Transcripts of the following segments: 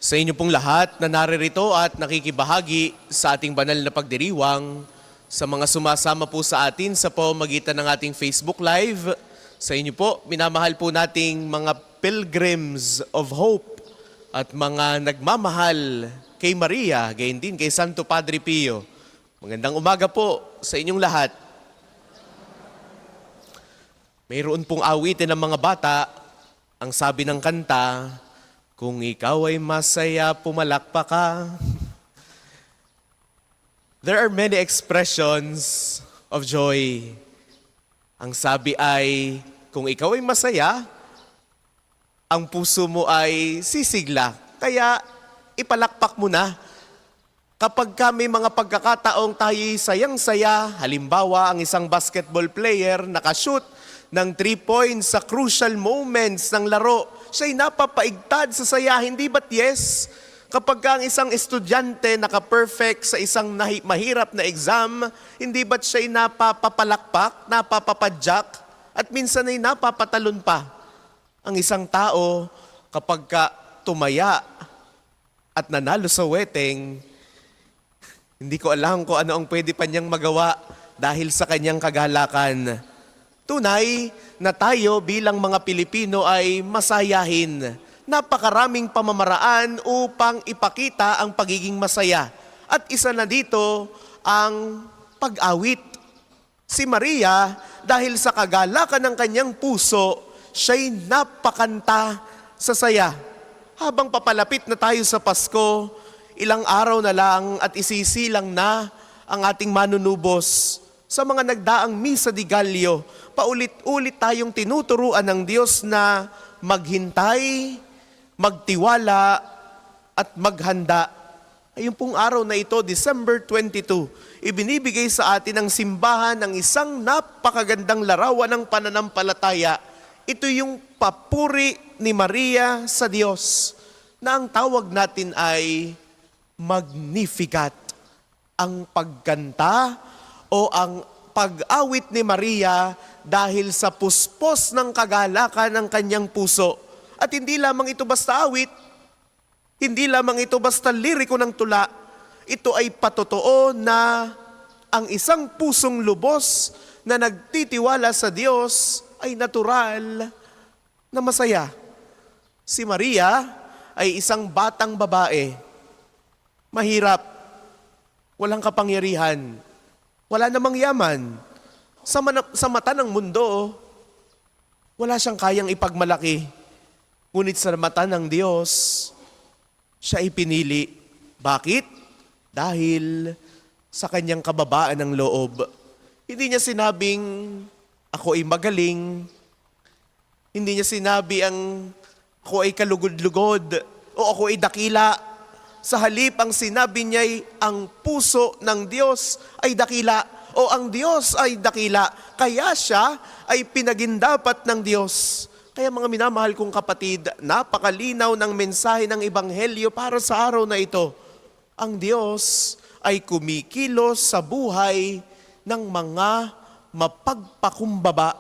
Sa inyo pong lahat na naririto at nakikibahagi sa ating banal na pagdiriwang, sa mga sumasama po sa atin sa pamamagitan ng ating Facebook Live, sa inyo po, minamahal po nating mga pilgrims of hope at mga nagmamahal kay Maria, gayon din kay Santo Padre Pio. Magandang umaga po sa inyong lahat. Mayroon pong awitin ng mga bata, ang sabi ng kanta, kung ikaw ay masaya, pumalakpak ka. There are many expressions of joy. Ang sabi ay, kung ikaw ay masaya, ang puso mo ay sisigla. Kaya ipalakpak mo na. Kapag may mga pagkakataong tayo'y sayang-saya, halimbawa ang isang basketball player nakashoot ng 3 points sa crucial moments ng laro, siya'y napapaigtad sa saya, hindi ba't yes? Kapag ang isang estudyante naka-perfect sa isang mahirap na exam, hindi ba't siya'y napapapalakpak, napapapadyak, at minsan ay napapatalon pa? Ang isang tao, kapag tumaya at nanalo sa wedding, hindi ko alam kung ano ang pwede pa niyang magawa dahil sa kanyang kagalakan. Tunay na tayo bilang mga Pilipino ay masayahin. Napakaraming pamamaraan upang ipakita ang pagiging masaya. At isa na dito ang pag-awit. Si Maria, dahil sa kagalakan ng kanyang puso, siya'y napakanta sa saya. Habang papalapit na tayo sa Pasko, ilang araw na lang at isisilang na ang ating manunubos. Sa mga nagdaang Misa di Gallio, paulit-ulit tayong tinuturuan ng Diyos na maghintay, magtiwala, at maghanda. Ayun pong araw na ito, December 22, ibinibigay sa atin ng simbahan ng isang napakagandang larawan ng pananampalataya. Ito yung papuri ni Maria sa Diyos, na ang tawag natin ay Magnificat. Ang pagkanta o ang pag-awit ni Maria dahil sa puspos ng kagalakan ng kanyang puso. At hindi lamang ito basta awit, hindi lamang ito basta liriko ng tula, ito ay patotoo na ang isang pusong lubos na nagtitiwala sa Diyos ay natural na masaya. Si Maria ay isang batang babae, mahirap, walang kapangyarihan, wala namang yaman. Sa mata ng mundo, wala siyang kayang ipagmalaki. Ngunit sa mata ng Diyos, siya ipinili. Bakit? Dahil sa kanyang kababaan ng loob. Hindi niya sinabing, ako ay magaling. Hindi niya sinabi ako ay kalugod-lugod o ako ay dakila. Sa halip, ang sinabi niya ay ang puso ng Diyos ay dakila o ang Diyos ay dakila. Kaya siya ay pinagindapat ng Diyos. Kaya mga minamahal kong kapatid, napakalinaw ng mensahe ng Ebanghelyo para sa araw na ito. Ang Diyos ay kumikilos sa buhay ng mga mapagpakumbaba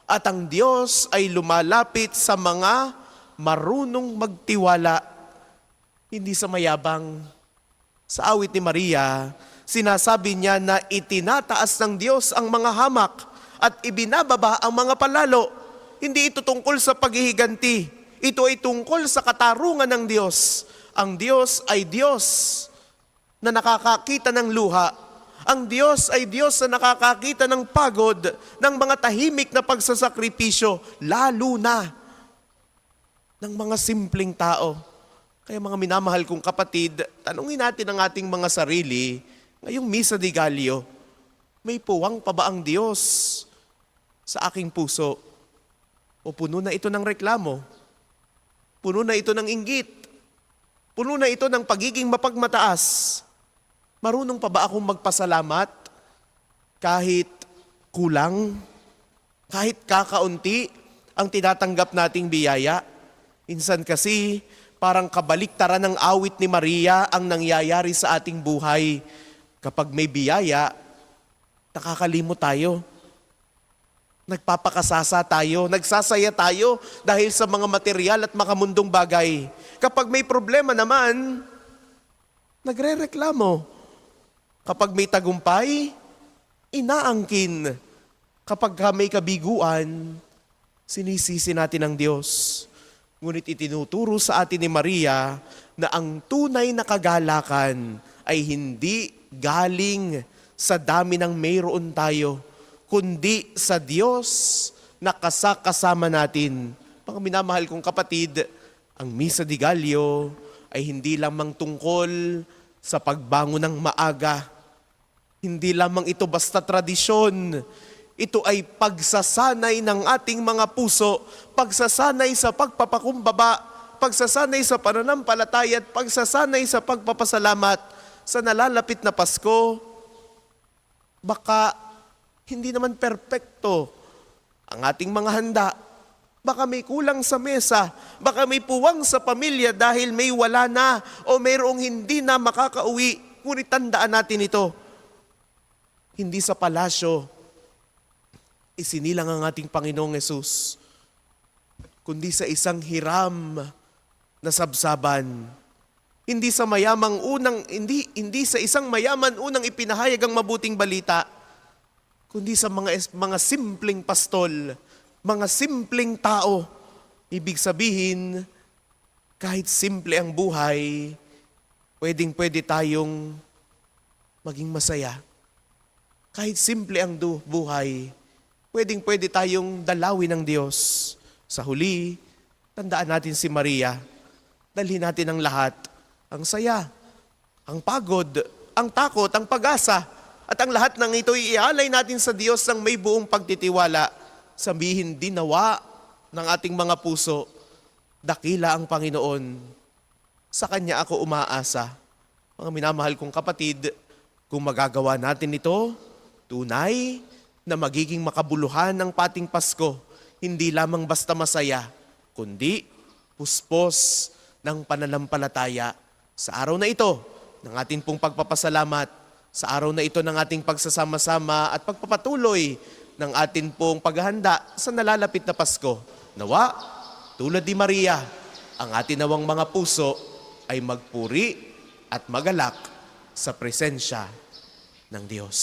at ang Diyos ay lumalapit sa mga marunong magtiwala. Hindi sa mayabang. Sa awit ni Maria, sinasabi niya na itinataas ng Diyos ang mga hamak at ibinababa ang mga palalo. Hindi ito tungkol sa paghihiganti. Ito ay tungkol sa katarungan ng Diyos. Ang Diyos ay Diyos na nakakakita ng luha. Ang Diyos ay Diyos na nakakakita ng pagod, ng mga tahimik na pagsasakripisyo, lalo na ng mga simpleng tao. Kaya mga minamahal kong kapatid, tanungin natin ang ating mga sarili, ngayong Misa di Gallio, may puwang pa ba ang Diyos sa aking puso? O puno na ito ng reklamo? Puno na ito ng inggit? Puno na ito ng pagiging mapagmataas? Marunong pa ba akong magpasalamat kahit kulang? Kahit kakaunti ang tinatanggap nating biyaya? Insan kasi, parang kabaliktaran ng awit ni Maria ang nangyayari sa ating buhay. Kapag may biyaya, nakakalimot tayo. Nagpapakasasa tayo, nagsasaya tayo dahil sa mga material at makamundong bagay. Kapag may problema naman, nagrereklamo. Kapag may tagumpay, inaangkin. Kapag may kabiguan, sinisisi natin ang Diyos. Ngunit itinuturo sa atin ni Maria na ang tunay na kagalakan ay hindi galing sa dami ng mayroon tayo, kundi sa Diyos na kasama natin. Mga minamahal kong kapatid, ang Misa de Gallo ay hindi lamang tungkol sa pagbangon ng maaga. Hindi lamang ito basta tradisyon. Ito ay pagsasanay ng ating mga puso, pagsasanay sa pagpapakumbaba, pagsasanay sa pananampalataya at pagsasanay sa pagpapasalamat sa nalalapit na Pasko. Baka hindi naman perpekto ang ating mga handa. Baka may kulang sa mesa, baka may puwang sa pamilya dahil may wala na o mayroong hindi na makakauwi. Ngunit tandaan natin ito. Hindi sa palasyo isinilang ang ating Panginoong Hesus, kundi sa isang hiram na sabsaban. Hindi sa isang mayaman unang ipinahayag ang mabuting balita, kundi sa mga simpleng pastol, mga simpleng tao. Ibig sabihin, kahit simple ang buhay, pwede tayong maging masaya. Kahit simple ang buhay, pwede tayong dalawin ng Diyos. Sa huli, tandaan natin si Maria. Dalhin natin ang lahat. Ang saya, ang pagod, ang takot, ang pag-asa, at ang lahat ng ito ialay natin sa Diyos ng may buong pagtitiwala. Sabihin din nawa ng ating mga puso, dakila ang Panginoon. Sa Kanya ako umaasa. Mga minamahal kong kapatid, kung magagawa natin ito, tunay na magiging makabuluhan ng pating Pasko, hindi lamang basta masaya, kundi puspos ng pananampalataya. Sa araw na ito, ng ating pong pagpapasalamat, sa araw na ito ng ating pagsasama-sama at pagpapatuloy ng ating pong paghahanda sa nalalapit na Pasko, nawa, tulad ni Maria, ang atin nawang mga puso ay magpuri at magalak sa presensya ng Diyos.